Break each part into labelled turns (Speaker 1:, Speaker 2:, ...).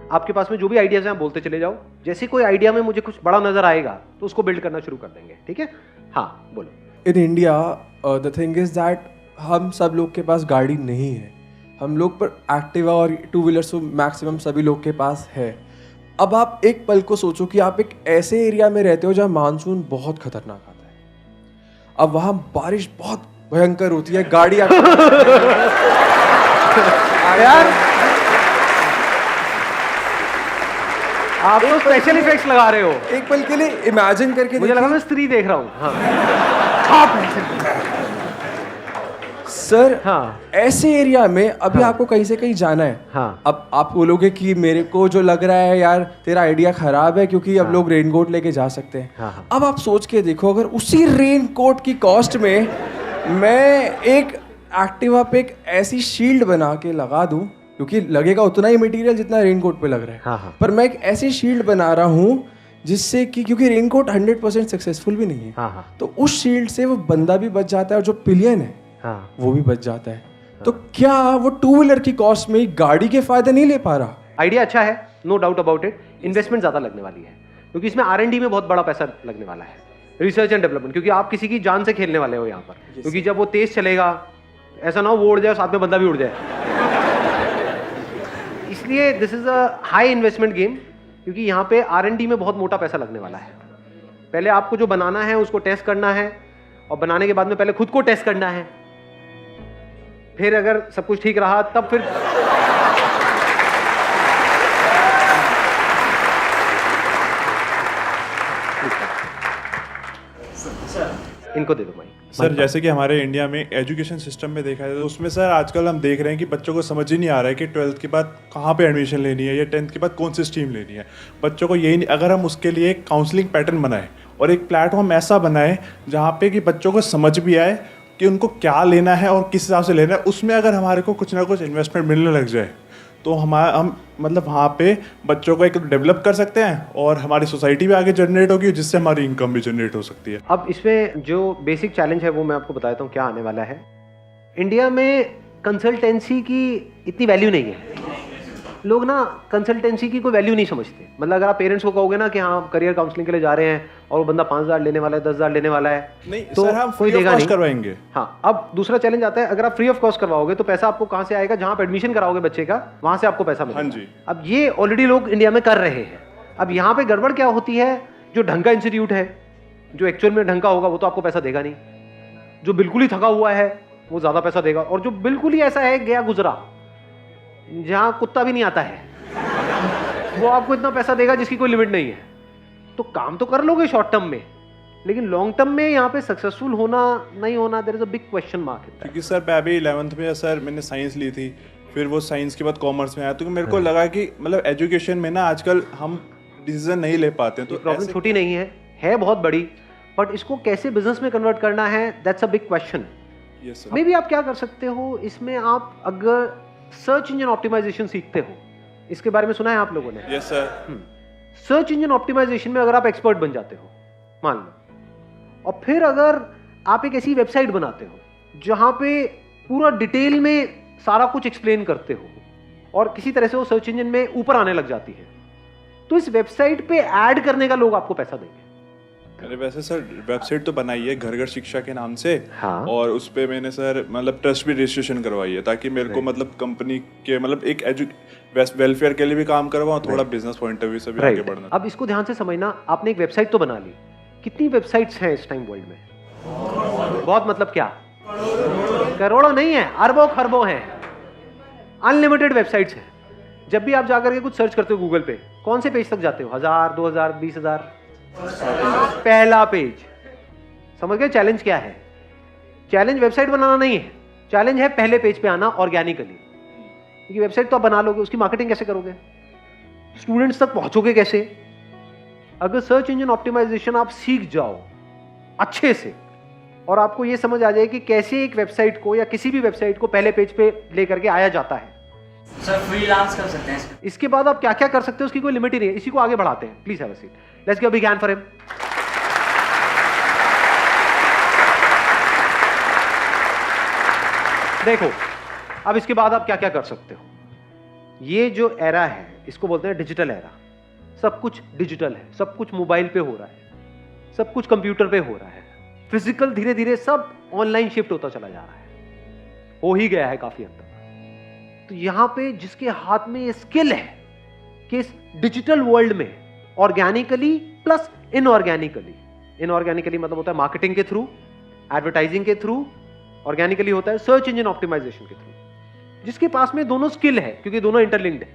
Speaker 1: आपके पास में जो भी आइडियाज हैं आप बोलते चले जाओ, जैसे कोई आइडिया में मुझे कुछ बड़ा नजर आएगा तो उसको बिल्ड करना शुरू कर देंगे, ठीक है? हाँ बोलो।
Speaker 2: In India the thing is that हम सब लोग के पास गाड़ी नहीं है, हम लोग पर एक्टिवा और टू व्हीलर्स तो मैक्सिमम सभी लोग के पास है। अब आप एक पल को सोचो कि आप एक ऐसे एरिया में रहते हो जहाँ मानसून बहुत खतरनाक आता है, अब वहाँ बारिश बहुत भयंकर होती है, गाड़ी
Speaker 1: यार आप तो स्पेशल इफेक्ट्स लगा रहे हो।
Speaker 2: एक पल के लिए इमेजिन करके
Speaker 1: मुझे लगा मैं स्त्री देख रहा हूँ। हाँ
Speaker 2: सर,
Speaker 1: हाँ
Speaker 2: ऐसे एरिया में अभी आपको कहीं से कहीं जाना है।
Speaker 1: हाँ।
Speaker 2: अब आप बोलोगे कि मेरे को जो लग रहा है यार तेरा आइडिया खराब है क्योंकि अब लोग रेनकोट लेके जा सकते हैं।
Speaker 1: हाँ।
Speaker 2: अब आप सोच के देखो, अगर उसी रेनकोट की कॉस्ट में मैं एक एक्टिवा पे एक ऐसी शील्ड बना के लगा दूं, क्योंकि लगेगा उतना ही मटेरियल जितना रेनकोट पे लग रहा है।
Speaker 1: हाँ।
Speaker 2: पर मैं एक ऐसी शील्ड बना रहा हूँ जिससे कि, क्योंकि रेनकोट 100% सक्सेसफुल भी नहीं है, तो उस शील्ड से वो बंदा भी बच जाता है और जो पिलियन है वो भी बच जाता है। तो क्या वो टू व्हीलर की कॉस्ट में गाड़ी के फायदे नहीं ले पा रहा?
Speaker 1: आइडिया अच्छा है, no doubt about it. Investment ज्यादा लगने वाली है क्योंकि इसमें R&D में बहुत बड़ा पैसा लगने वाला है, रिसर्च एंड डेवलपमेंट, क्योंकि आप किसी की जान से खेलने वाले हो यहाँ पर। क्योंकि जब वो तेज चलेगा, ऐसा ना हो वो उड़ जाए साथ में बंदा भी उड़ जाए। इसलिए this is a high investment game, क्योंकि यहाँ पे R&D में बहुत मोटा पैसा लगने वाला है। पहले आपको जो बनाना है उसको टेस्ट करना है, और बनाने के बाद में पहले खुद को टेस्ट करना है, फिर अगर सब कुछ ठीक रहा तब फिर इनको दे दो माइक।
Speaker 3: सर जैसे कि हमारे इंडिया में एजुकेशन सिस्टम में देखा जाए तो उसमें सर आजकल हम देख रहे हैं कि बच्चों को समझ ही नहीं आ रहा है कि 12th के बाद कहाँ पे एडमिशन लेनी है या 10th के बाद कौन सी स्ट्रीम लेनी है। बच्चों को यही नहीं, अगर हम उसके लिए एक काउंसलिंग पैटर्न बनाएं और एक प्लेटफॉर्म ऐसा बनाएं जहाँ पे कि बच्चों को समझ भी आए कि उनको क्या लेना है और किस हिसाब से लेना है, उसमें अगर हमारे को कुछ ना कुछ इन्वेस्टमेंट मिलने लग जाए तो हम मतलब वहाँ पे बच्चों को एक डेवलप कर सकते हैं और हमारी सोसाइटी भी आगे जनरेट होगी जिससे हमारी इनकम भी जनरेट हो सकती है।
Speaker 1: अब इसमें जो बेसिक चैलेंज है वो मैं आपको बता देता हूँ क्या आने वाला है। इंडिया में कंसल्टेंसी की इतनी वैल्यू नहीं है, लोग ना कंसल्टेंसी की कोई वैल्यू नहीं समझते। मतलब अगर आप पेरेंट्स को कहोगे ना कि हाँ करियर काउंसलिंग के लिए जा रहे हैं और वो बंदा 5,000 लेने वाला है, 10,000 लेने वाला है,
Speaker 3: नहीं
Speaker 1: तो
Speaker 3: सर हम
Speaker 1: कोई
Speaker 3: फ्री ऑफ
Speaker 1: देगा
Speaker 3: कॉस्ट
Speaker 1: नहीं
Speaker 3: करवाएंगे।
Speaker 1: हाँ, अब दूसरा चैलेंज आता है, अगर आप फ्री ऑफ कॉस्ट करवाओगे तो पैसा आपको कहाँ से आएगा? जहाँ आप एडमिशन कराओगे बच्चे का वहां से आपको पैसा मिलेगा।
Speaker 3: हाँ जी।
Speaker 1: अब ये ऑलरेडी लोग इंडिया में कर रहे हैं। अब यहाँ पे गड़बड़ क्या होती है, जो ढंग का इंस्टीट्यूट है, जो एक्चुअल में ढंग का होगा वो तो आपको पैसा देगा नहीं, जो बिल्कुल ही थका हुआ है वो ज्यादा पैसा देगा, और जो बिल्कुल ही ऐसा है गया गुजरा जहां कुत्ता भी नहीं आता है वो आपको इतना पैसा देगा जिसकी कोई लिमिट नहीं है। तो काम तो कर लोगे शॉर्ट टर्म में, लेकिन लॉन्ग टर्म में यहाँ पे सक्सेसफुल होना नहीं होना, there is a big question mark.
Speaker 3: क्योंकि सर मैं अभी 11th में सर मैंने साइंस ली थी, फिर वो साइंस के बाद कॉमर्स में आया, तो मेरे को लगा कि मतलब एजुकेशन में ना आजकल हम डिसीजन नहीं ले पाते हैं। तो
Speaker 1: प्रॉब्लम छोटी नहीं है बहुत बड़ी, बट इसको कैसे बिजनेस में कन्वर्ट करना है that's a big question.
Speaker 3: Yes sir.
Speaker 1: May be आप क्या कर सकते हो इसमें, आप अगर सर्च इंजन ऑप्टिमाइजेशन सीखते हो, इसके बारे में सुना है आप लोगों ने?
Speaker 3: Yes sir.
Speaker 1: Search engine optimisation में अगर आप एक्सपर्ट बन जाते हो मान लो, और फिर अगर आप एक ऐसी वेबसाइट बनाते हो जहां पे पूरा डिटेल में सारा कुछ एक्सप्लेन करते हो और किसी तरह से वो सर्च इंजन में ऊपर आने लग जाती है, तो इस वेबसाइट पे ऐड करने का लोग आपको पैसा देंगे।
Speaker 3: अरे वैसे सर वेबसाइट तो बनाई है घर घर शिक्षा के नाम से।
Speaker 1: हाँ। और
Speaker 3: उस पे मैंने सर मतलब ट्रस्ट भी रजिस्ट्रेशन करवाई है ताकि मेरे को मतलब कंपनी के मतलब एक वेलफेयर के लिए भी काम करवाऊं, थोड़ा बिजनेस पॉइंट ऑफ व्यू से भी आगे बढ़ना।
Speaker 1: अब इसको ध्यान से समझना, आपने एक वेबसाइट तो बना ली, कितनी वेबसाइट्स हैं इस टाइम वर्ल्ड में? बहुत, मतलब क्या करोड़ों नहीं है, अरबों खरबों हैं, अनलिमिटेड वेबसाइट्स हैं। जब भी आप जाकर के कुछ सर्च करते हो गूगल पे, कौन से पेज तक जाते हो? 1000, 2000, 20,000? पहला पेज। समझ गए चैलेंज क्या है? चैलेंज वेबसाइट बनाना नहीं है, चैलेंज है पहले पेज पे आना ऑर्गेनिकली। क्योंकि वेबसाइट तो आप बना लोगे, उसकी मार्केटिंग कैसे करोगे? स्टूडेंट्स तक पहुंचोगे कैसे? अगर सर्च इंजन ऑप्टिमाइजेशन आप सीख जाओ अच्छे से और आपको यह समझ आ जाए कि कैसे एक वेबसाइट को या किसी भी वेबसाइट को पहले पेज पे लेकर के आया जाता है,
Speaker 4: सर फ्रीलांस कर सकते हैं।
Speaker 1: इसके बाद आप क्या क्या कर सकते हो उसकी कोई लिमिट ही नहीं है। इसी को आगे बढ़ाते हैं। Please have a seat, let's give a big hand for him. देखो अब इसके बाद आप क्या क्या कर सकते हो। ये जो एरा है इसको बोलते हैं डिजिटल एरा। सब कुछ डिजिटल है, सब कुछ मोबाइल पे हो रहा है, सब कुछ कंप्यूटर पे हो रहा है, फिजिकल धीरे धीरे सब ऑनलाइन शिफ्ट होता चला जा रहा है, हो ही गया है काफी हद तक। तो यहां पे जिसके हाथ में ये स्किल है कि इस डिजिटल वर्ल्ड में ऑर्गेनिकली प्लस इनऑर्गेनिकली मतलब होता है मार्केटिंग के थ्रू, एडवर्टाइजिंग के थ्रू, ऑर्गेनिकली होता है सर्च इंजन ऑप्टिमाइजेशन के थ्रू, जिसके पास में दोनों स्किल है क्योंकि दोनों इंटरलिंक्ड है।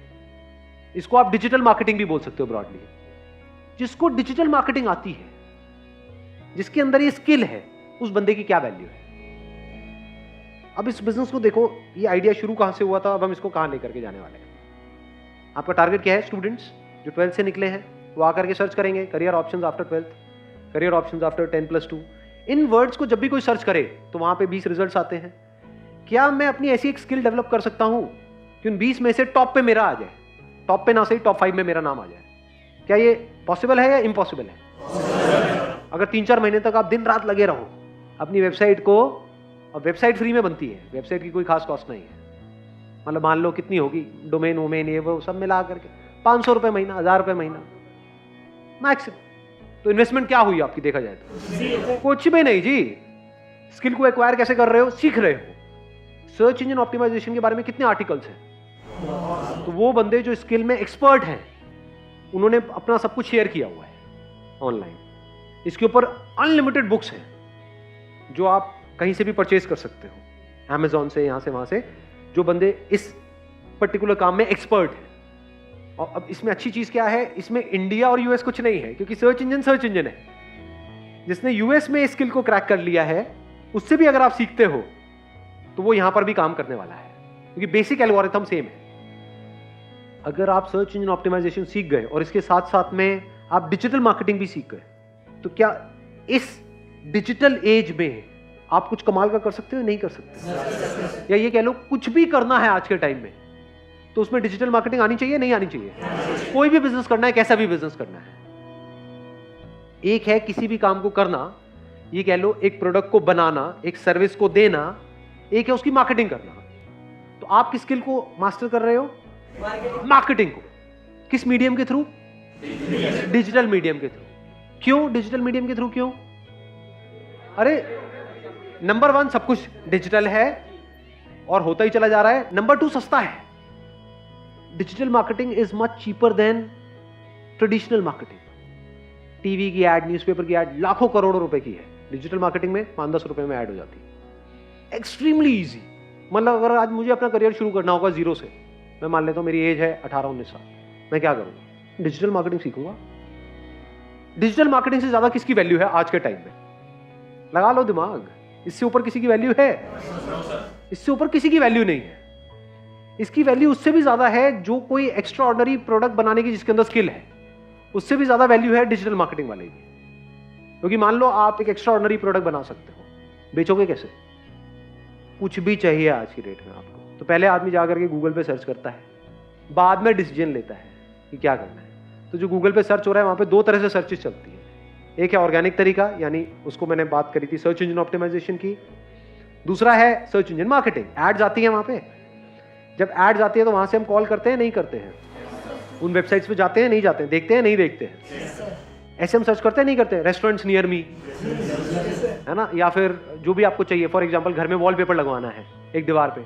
Speaker 1: इसको आप डिजिटल मार्केटिंग भी बोल सकते हो ब्रॉडली। जिसको डिजिटल मार्केटिंग आती है, जिसके अंदर ये स्किल है, उस बंदे की क्या वैल्यू है। अब इस बिजनेस को देखो, ये आइडिया शुरू कहां से हुआ था, अब हम इसको कहां लेकर के जाने वाले हैं। आपका टारगेट क्या है? स्टूडेंट्स जो 12th से निकले हैं वो आकर के सर्च करेंगे career options after 12th, career options after 10+2। इन वर्ड्स को जब भी कोई सर्च करे तो वहां पे 20 रिजल्ट्स आते हैं। क्या मैं अपनी ऐसी एक स्किल डेवलप कर सकता हूं कि उन 20 में से टॉप पे मेरा आ जाए, टॉप पे ना सही टॉप 5 में मेरा नाम आ जाए? क्या ये पॉसिबल है या इम्पॉसिबल है? अगर 3-4 महीने तक आप दिन रात लगे रहो अपनी वेबसाइट को, और वेबसाइट फ्री में बनती है, वेबसाइट की कोई खास कॉस्ट नहीं है, मतलब मान लो कितनी होगी, डोमेन वोमेन ये वो सब मिला करके 500 रुपए महीना, 1000 रुपए महीना मैक्सिमम। तो इन्वेस्टमेंट क्या हुई आपकी देखा जाए तो? कुछ भी नहीं जी। स्किल को एक्वायर कैसे कर रहे हो? सीख रहे हो। सर्च इंजन ऑप्टिमाइजेशन के बारे में कितने आर्टिकल्स हैं, तो वो बंदे जो स्किल में एक्सपर्ट हैं उन्होंने अपना सब कुछ शेयर किया हुआ है ऑनलाइन। इसके ऊपर अनलिमिटेड बुक्स हैं जो आप कहीं से भी परचेज कर सकते हो, Amazon से, यहां से वहां से, जो बंदे इस पर्टिकुलर काम में एक्सपर्ट हैं। और अब इसमें अच्छी चीज क्या है, इसमें इंडिया और यूएस कुछ नहीं है, क्योंकि सर्च इंजन है। जिसने यूएस में स्किल को क्रैक कर लिया है उससे भी अगर आप सीखते हो तो वो यहां पर भी काम करने वाला है, क्योंकि बेसिक एल्गोरिथम सेम है। अगर आप सर्च इंजन ऑप्टिमाइजेशन सीख गए और इसके साथ साथ में आप डिजिटल मार्केटिंग भी सीख गए, तो क्या इस डिजिटल एज में आप कुछ कमाल का कर सकते हो? नहीं कर सकते। या ये कह लो कुछ भी करना है आज के टाइम में तो उसमें डिजिटल मार्केटिंग आनी चाहिए, नहीं आनी चाहिए? कोई भी बिजनेस करना है, कैसा भी बिजनेस करना है, एक है किसी भी काम को करना, ये कह लो एक प्रोडक्ट को बनाना, एक सर्विस को देना, एक है उसकी मार्केटिंग करना। तो आप किस स्किल को मास्टर कर रहे हो? मार्केटिंग को। किस मीडियम के थ्रू? डिजिटल मीडियम के थ्रू। क्यों डिजिटल मीडियम के थ्रू? क्यों? अरे नंबर 1 सब कुछ डिजिटल है और होता ही चला जा रहा है। नंबर 2 सस्ता है। Digital marketing is much cheaper than traditional marketing. TV की एड, न्यूज़पेपर की एड लाखों करोड़ों रुपए की है, डिजिटल मार्केटिंग में 5-10 रुपए में ऐड हो जाती है। Extremely easy. मतलब अगर आज मुझे अपना करियर शुरू करना होगा जीरो से, मैं मान लेता हूं मेरी एज है 18-19 साल, मैं क्या करूंगा? डिजिटल मार्केटिंग सीखूंगा। डिजिटल मार्केटिंग से ज्यादा किसकी वैल्यू है आज के टाइम में? लगा लो दिमाग। इससे ऊपर किसी की वैल्यू है? इससे ऊपर किसी की वैल्यू नहीं है। इसकी वैल्यू उससे भी ज्यादा है जो कोई एक्स्ट्रा ऑर्डिनरी प्रोडक्ट बनाने की जिसके अंदर स्किल है, उससे भी ज्यादा वैल्यू है डिजिटल मार्केटिंग वाले की। क्योंकि मान लो आप एक एक्स्ट्रा ऑर्डिनरी प्रोडक्ट बना सकते हो, बेचोगे कैसे? कुछ भी चाहिए आज की डेट में आपको, तो पहले आदमी जाकर के गूगल पे सर्च करता है, बाद में डिसीजन लेता है कि क्या करना है। तो जो गूगल पे सर्च हो रहा है वहां पे 2 तरह से सर्चेस चलती है। एक है ऑर्गेनिक तरीका, यानी उसको मैंने बात करी थी सर्च इंजन ऑप्टिमाइजेशन की। दूसरा है सर्च इंजन मार्केटिंग। एड्स आती है वहां पे, जब एड्स आती है तो वहां से हम कॉल करते हैं, नहीं करते हैं? उन वेबसाइट्स पे जाते हैं, नहीं जाते हैं? देखते हैं, नहीं देखते हैं? ऐसे हम सर्च करते हैं, नहीं करते? रेस्टोरेंट्स नियर मी, है ना? या फिर जो भी आपको चाहिए, फॉर एग्जांपल घर में वॉलपेपर लगवाना है एक दीवार पे,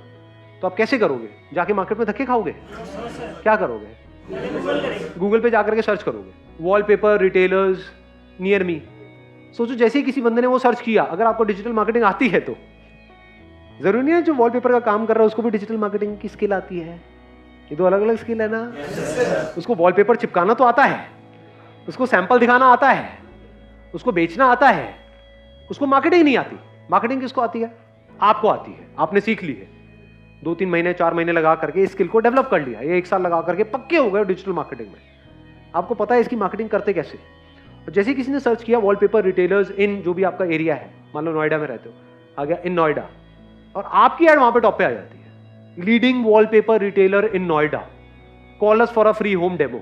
Speaker 1: तो आप कैसे करोगे? जाके मार्केट में धक्के खाओगे? क्या करोगे? गूगल पे जाकर के सर्च करोगे, वॉलपेपर रिटेलर्स नियर मी। सोचो जैसे ही किसी बंदे ने वो सर्च किया, अगर आपको डिजिटल मार्केटिंग आती है तो जरूरी नहीं है जो वॉलपेपर का काम कर रहा है उसको भी डिजिटल मार्केटिंग की स्किल आती है। ये तो अलग अलग स्किल है ना। उसको वॉलपेपर चिपकाना तो आता है, उसको सैंपल दिखाना आता है, उसको बेचना आता है, उसको मार्केटिंग नहीं आती। मार्केटिंग किसको आती है? आपको आती है, आपने सीख ली है। 2-3 महीने 4 महीने लगा करके इस स्किल को डेवलप कर लिया, ये 1 साल लगा करके पक्के हो गए डिजिटल मार्केटिंग में। आपको पता है इसकी मार्केटिंग करते कैसे। और जैसे किसी ने सर्च किया वॉलपेपर रिटेलर्स इन जो भी आपका एरिया है, मान लो नोएडा में रहते हो, आ गया इन नोएडा, और आपकी एड वहां पे टॉप पे आ जाती है, leading wallpaper retailer in Noida, call us for a free home demo.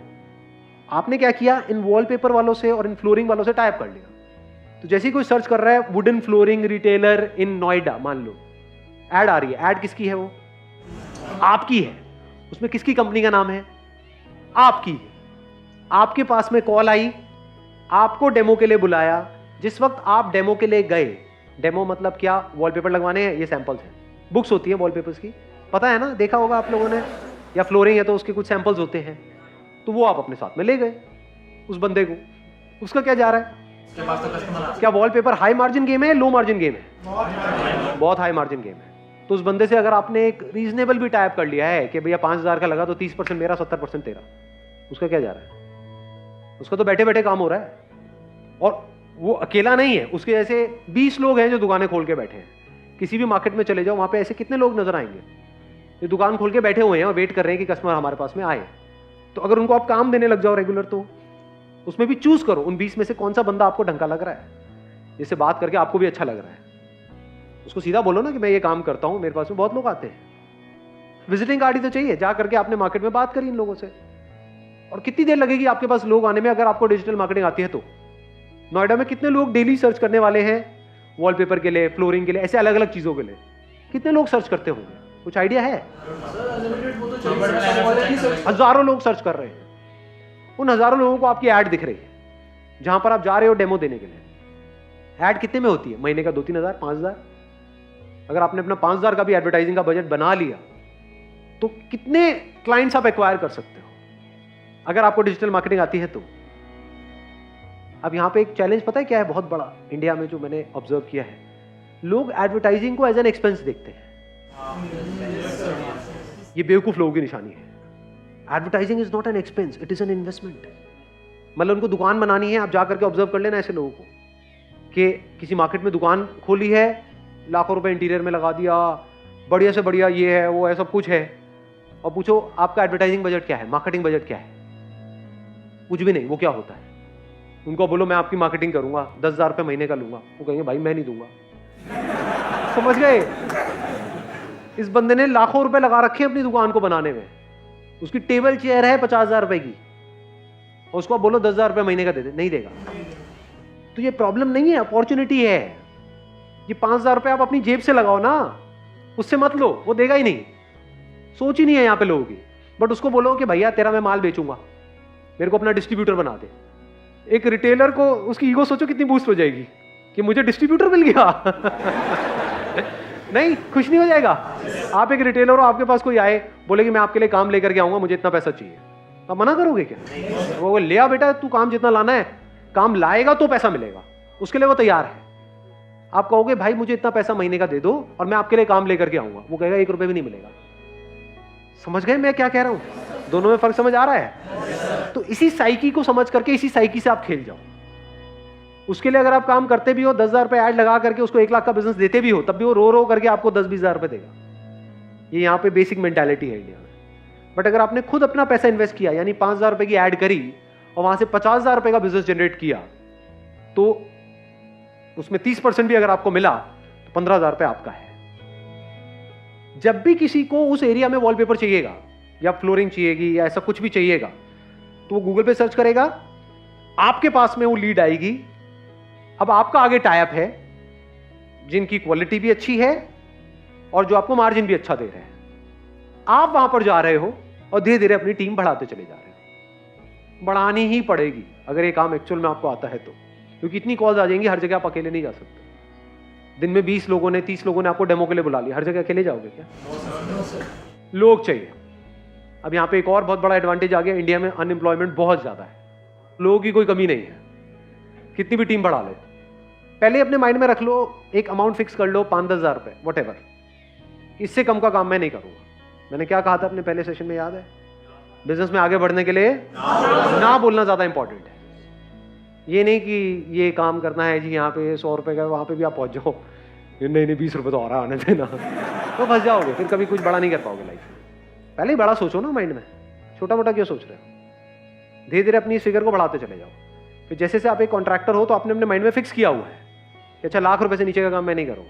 Speaker 1: आपने क्या किया? इन वॉलपेपर वालों से और इन फ्लोरिंग वालों से टाइप कर लिया। तो जैसे ही कोई सर्च कर रहा है wooden flooring retailer in Noida, मान लो, एड आ रही है। एड किसकी है? वो आपकी है। उसमें किसकी कंपनी का नाम है? आपकी। आपके पास में कॉल आई, आपको डेमो के लिए बुलाया। जिस वक्त आप डेमो के लिए गए, डेमो मतलब क्या? वॉलपेपर लगवाने हैं, ये सैंपल्स हैं। बुक्स होती है वॉलपेपर्स की, पता है ना, देखा होगा आप लोगों ने, या फ्लोरिंग है तो उसके कुछ सैंपल्स होते हैं, तो वो आप अपने साथ में ले गए उस बंदे को। उसका क्या जा रहा है? क्या वॉलपेपर हाई मार्जिन गेम है, लो मार्जिन गेम है? बहुत हाई मार्जिन गेम है। तो उस बंदे से अगर आपने एक रीजनेबल भी टाइप कर लिया है कि भैया 5,000 का लगा तो 30% मेरा, 70% तेरा, उसका क्या जा रहा है? उसका तो बैठे बैठे काम हो रहा है। और वो अकेला नहीं है, उसके जैसे 20 लोग हैं जो दुकानें खोल के बैठे हैं। किसी भी मार्केट में चले जाओ, वहां पे ऐसे कितने लोग नजर आएंगे जो दुकान खोल के बैठे हुए हैं और वेट कर रहे हैं कि कस्टमर हमारे पास में आए। तो अगर उनको आप काम देने लग जाओ रेगुलर, तो उसमें भी चूज करो उन 20 में से कौन सा बंदा आपको ढंका लग रहा है, जिससे बात करके आपको भी अच्छा लग रहा है। उसको सीधा बोलो ना कि मैं ये काम करता हूं, मेरे पास में बहुत लोग आते हैं। विजिटिंग कार्ड ही तो चाहिए, जा करके आपने मार्केट में बात करी इन लोगों से। और कितनी देर लगेगी आपके पास लोग आने में अगर आपको डिजिटल मार्केटिंग आती है तो? नोएडा में कितने लोग डेली सर्च करने वाले हैं वॉलपेपर के लिए, फ्लोरिंग के लिए, ऐसे अलग अलग चीजों के लिए? कितने लोग सर्च करते होंगे? कुछ आइडिया है? हजारों लोग सर्च कर रहे हैं। उन हजारों लोगों को आपकी ऐड दिख रही है जहां पर आप जा रहे हो डेमो देने के लिए। ऐड कितने में होती है? महीने का 2-3 हजार, 5,000। अगर आपने अपना 5,000 का भी एडवर्टाइजिंग का बजट बना लिया तो कितने क्लाइंट्स आप एक्वायर कर सकते हो अगर आपको डिजिटल मार्केटिंग आती है तो? अब यहां पे एक चैलेंज पता है क्या है बहुत बड़ा इंडिया में, जो मैंने ऑब्जर्व किया है, लोग एडवर्टाइजिंग को एज एन एक्सपेंस देखते हैं। ये बेवकूफ लोगों की निशानी है। Advertising is not an expense, it is an investment. मतलब उनको दुकान बनानी है, आप जाकर के ऑब्जर्व कर लेना ऐसे लोगों को कि किसी मार्केट में दुकान खोली है, लाखों रुपए इंटीरियर में लगा दिया, बढ़िया से बढ़िया ये है वो है सब कुछ है, और पूछो आपका एडवर्टाइजिंग बजट क्या है, मार्केटिंग बजट क्या है? कुछ भी नहीं। वो क्या होता है? उनको बोलो मैं आपकी मार्केटिंग करूंगा, 10,000 रुपये महीने का लूंगा, वो कहेंगे भाई मैं नहीं दूंगा। समझ गए? इस बंदे ने लाखों रुपए लगा रखे हैं अपनी दुकान को बनाने में, उसकी टेबल चेयर है 50,000 रुपए की, और उसको आप बोलो 10,000 रुपये महीने का दे दे, नहीं देगा। तो ये प्रॉब्लम नहीं है, अपॉर्चुनिटी है। ये 5,000 रुपये आप अपनी जेब से लगाओ ना, उससे मत लो, वो देगा ही नहीं। सोच ही नहीं है यहाँ पे लोगों की। बट उसको बोलो कि भैया तेरा मैं माल बेचूंगा, मेरे को अपना डिस्ट्रीब्यूटर बना दे। एक रिटेलर को उसकी ईगो सोचो कितनी बूस्ट हो जाएगी कि मुझे डिस्ट्रीब्यूटर मिल गया। नहीं, खुश नहीं हो जाएगा? आप एक रिटेलर हो, आपके पास कोई आए बोले कि मैं आपके लिए काम लेकर के आऊंगा, मुझे इतना पैसा चाहिए, तो आप मना करोगे क्या? वो ले आ बेटा, तू काम जितना लाना है, काम लाएगा तो पैसा मिलेगा, उसके लिए वो तैयार है। आप कहोगे भाई मुझे इतना पैसा महीने का दे दो और मैं आपके लिए काम लेकर के आऊंगा, वो कहेगा 1 रुपए भी नहीं मिलेगा। समझ गए मैं क्या कह रहा हूं? दोनों में फर्क समझ आ रहा है? तो इसी साइकी को समझ करके इसी साइकी से आप खेल जाओ। उसके लिए अगर आप काम करते भी हो, 10,000 रुपए ऐड लगा करके उसको 1 लाख का बिजनेस देते भी हो, तब भी वो रो रो करके आपको 10-20 हजार रुपए देगा। ये यहाँ पे बेसिक मेंटालिटी है इंडिया में। बट अगर आपने खुद अपना पैसा इन्वेस्ट किया, यानी 5,000 रुपए की ऐड करी और वहां से 50,000 रुपए का बिजनेस जनरेट किया, तो उसमें 30% भी अगर आपको मिला तो 15,000 रुपए आपका है। जब भी किसी को उस एरिया में वॉलपेपर चाहिएगा या फ्लोरिंग चाहिएगी या ऐसा कुछ भी चाहिएगा, तो वो गूगल पे सर्च करेगा, आपके पास में वो लीड आएगी। अब आपका आगे टाइप है जिनकी क्वालिटी भी अच्छी है और जो आपको मार्जिन भी अच्छा दे रहे हैं। आप वहां पर जा रहे हो और धीरे धीरे अपनी टीम बढ़ाते चले जा रहे हो। बढ़ानी ही पड़ेगी अगर ये काम एक्चुअल में आपको आता है तो, क्योंकि इतनी कॉल्स आ जाएंगी, हर जगह आप अकेले नहीं जा सकते। दिन में 20 लोगों ने 30 लोगों ने आपको डेमो के लिए बुला लिया, हर जगह अकेले जाओगे क्या? लोग चाहिए। अब यहाँ पे एक और बहुत बड़ा एडवांटेज आ गया, इंडिया में अनएम्प्लॉयमेंट बहुत ज्यादा है, लोगों की कोई कमी नहीं है, कितनी भी टीम बढ़ा ले। पहले अपने माइंड में रख लो, एक अमाउंट फिक्स कर लो, 5-10 हजार रुपए, वट एवर, इससे कम का काम मैं नहीं करूंगा। मैंने क्या कहा था अपने पहले सेशन में, याद है? बिजनेस में आगे बढ़ने के लिए ना बोलना ज्यादा इंपॉर्टेंट है। ये नहीं कि ये काम करना है जी, यहाँ पे 100 रुपए का, वहां पे भी आप पहुंच जाओ, नहीं 20 रुपए तो आ रहा आने देना, तो फंस जाओगे, फिर कभी कुछ बड़ा नहीं कर पाओगे लाइफ में। पहले ही बड़ा सोचो ना माइंड में, छोटा मोटा क्यों सोच रहे हो? धीरे धीरे अपनी इस फिगर को बढ़ाते चले जाओ। फिर जैसे से आप एक कॉन्ट्रैक्टर हो तो आपने अपने माइंड में फिक्स किया हुआ है कि अच्छा लाख रुपए से नीचे का काम मैं नहीं करूंगा।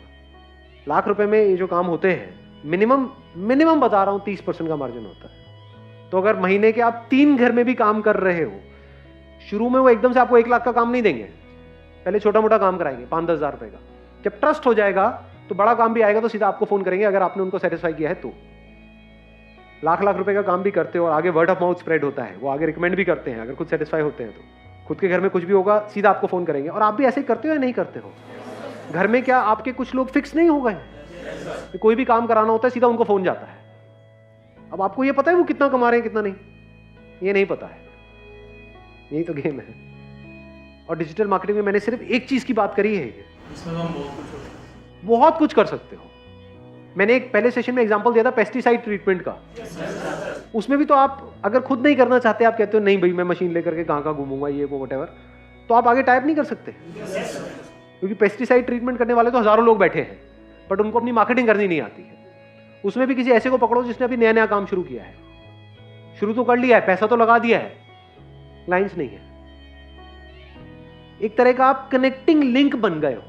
Speaker 1: लाख रुपए में ये जो काम होते हैं, मिनिमम बता रहा हूं 30% का मार्जिन होता है। तो अगर महीने के आप 3 घर में भी काम कर रहे हो, शुरू में वो एकदम से आपको 1 लाख का काम नहीं देंगे, पहले छोटा मोटा काम कराएंगे 5-10 हजार रुपए का। जब ट्रस्ट हो जाएगा तो बड़ा काम भी आएगा तो सीधा आपको फोन करेंगे अगर आपने उनको सेटिस्फाई किया है तो। लाख लाख रुपए का काम भी करते हो और आगे वर्ड ऑफ माउथ स्प्रेड होता है, वो आगे रिकमेंड भी करते हैं, अगर खुद सेटिस्फाई होते हैं तो खुद के घर में कुछ भी होगा सीधा आपको फ़ोन करेंगे। और आप भी ऐसे ही करते हो या नहीं करते हो? घर में क्या आपके कुछ लोग फिक्स नहीं हो गए हैं? कोई भी काम कराना होता है सीधा उनको फ़ोन जाता है। अब आपको ये पता है वो कितना कमा रहे हैं कितना नहीं? ये नहीं पता है। यही तो गेम है। और डिजिटल मार्केटिंग में मैंने सिर्फ एक चीज़ की बात करी है,
Speaker 5: इसमें हम
Speaker 1: बहुत कुछ कर सकते हो। मैंने एक पहले सेशन में एग्जांपल दिया था पेस्टिसाइड ट्रीटमेंट का। उसमें भी तो आप अगर खुद नहीं करना चाहते, आप कहते हो नहीं भाई मैं मशीन लेकर के कहाँ घूमूंगा ये वो वटेवर, तो आप आगे टाइप नहीं कर सकते, क्योंकि पेस्टिसाइड ट्रीटमेंट करने वाले तो हजारों लोग बैठे हैं, बट उनको अपनी मार्केटिंग करनी नहीं आती है। उसमें भी किसी ऐसे को पकड़ो जिसने अभी नया नया काम शुरू किया है, शुरू तो कर लिया है, पैसा तो लगा दिया है, लाइंस नहीं है। एक तरह का आप कनेक्टिंग लिंक बन गए हो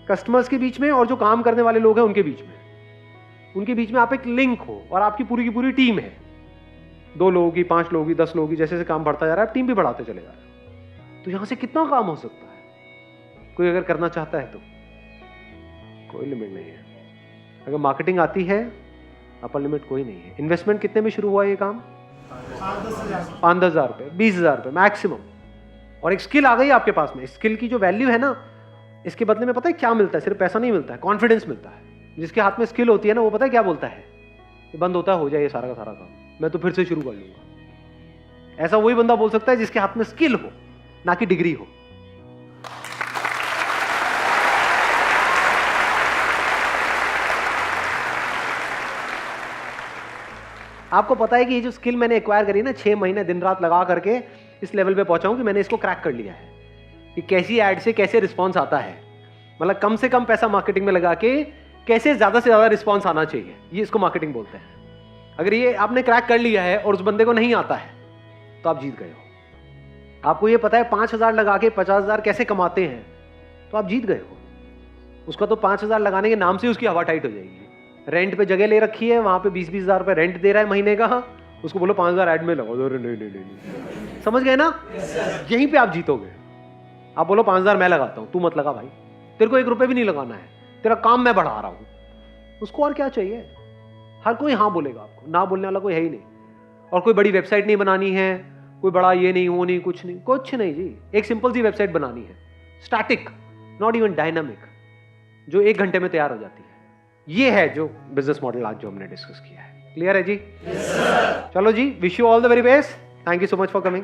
Speaker 1: कस्टमर्स के बीच में और जो काम करने वाले लोग हैं उनके बीच में। उनके बीच में आप एक लिंक हो और आपकी पूरी की पूरी टीम है, 2 लोगों की, 5 लोगों की, 10 लोगों की, जैसे जैसे काम बढ़ता जा रहा है आप टीम भी बढ़ाते चले जा रहे हो। तो यहां से कितना काम हो सकता है, कोई अगर करना चाहता है तो कोई लिमिट नहीं है। अगर मार्केटिंग आती है अपर लिमिट कोई नहीं है। इन्वेस्टमेंट कितने में शुरू हुआ ये काम? 5-10 हज़ार रुपये, 20 हज़ार रुपये मैक्सिमम। और एक स्किल आ गई आपके पास में, स्किल की जो वैल्यू है ना, इसके बदले में पता है क्या मिलता है? सिर्फ पैसा नहीं मिलता है, कॉन्फिडेंस मिलता है। जिसके हाथ में स्किल होती है ना, वो पता है क्या बोलता है? ये बंद होता है, हो जाए ये सारा का सारा काम, मैं तो फिर से शुरू कर लूंगा। ऐसा वही बंदा बोल सकता है जिसके हाथ में स्किल हो, ना कि डिग्री हो। आपको पता है कि ये जो स्किल मैंने एक्वायर करी ना, 6 महीने दिन रात लगा करके इस लेवल पे पहुंचा हूं कि मैंने इसको क्रैक कर लिया है कि कैसी एड से कैसे रिस्पॉन्स आता है। मतलब कम से कम पैसा मार्केटिंग में लगा के कैसे ज्यादा से ज्यादा रिस्पॉन्स आना चाहिए, ये इसको मार्केटिंग बोलते हैं। अगर ये आपने क्रैक कर लिया है और उस बंदे को नहीं आता है तो आप जीत गए हो। आपको ये पता है 5,000 लगा के 50,000 कैसे कमाते हैं, तो आप जीत गए हो। उसका तो 5,000 लगाने के नाम से उसकी हवा टाइट हो जाएगी। रेंट पे जगह ले रखी है, वहां पे 20-20 हज़ार रुपए रेंट दे रहा है महीने का, उसको बोलो 5,000 ऐड में लगाओ, नहीं। समझ गए ना? यहीं पे आप जीतोगे। आप बोलो 5,000 मैं लगाता हूं, तू मत लगा भाई, तेरे को 1 रुपए भी नहीं लगाना है, तेरा काम मैं बढ़ा रहा हूं। उसको और क्या चाहिए? हर कोई हाँ बोलेगा आपको, ना बोलने वाला कोई है ही नहीं। और कोई बड़ी वेबसाइट नहीं बनानी है, कोई बड़ा ये नहीं वो नहीं, कुछ नहीं जी। एक सिंपल सी वेबसाइट बनानी है, स्टैटिक, नॉट इवन डायनामिक, जो 1 घंटे में तैयार हो जाती है। ये है जो बिजनेस मॉडल आज जो हमने डिस्कस किया है। क्लियर है जी? चलो जी, wish you all the very best. Thank you so much for coming.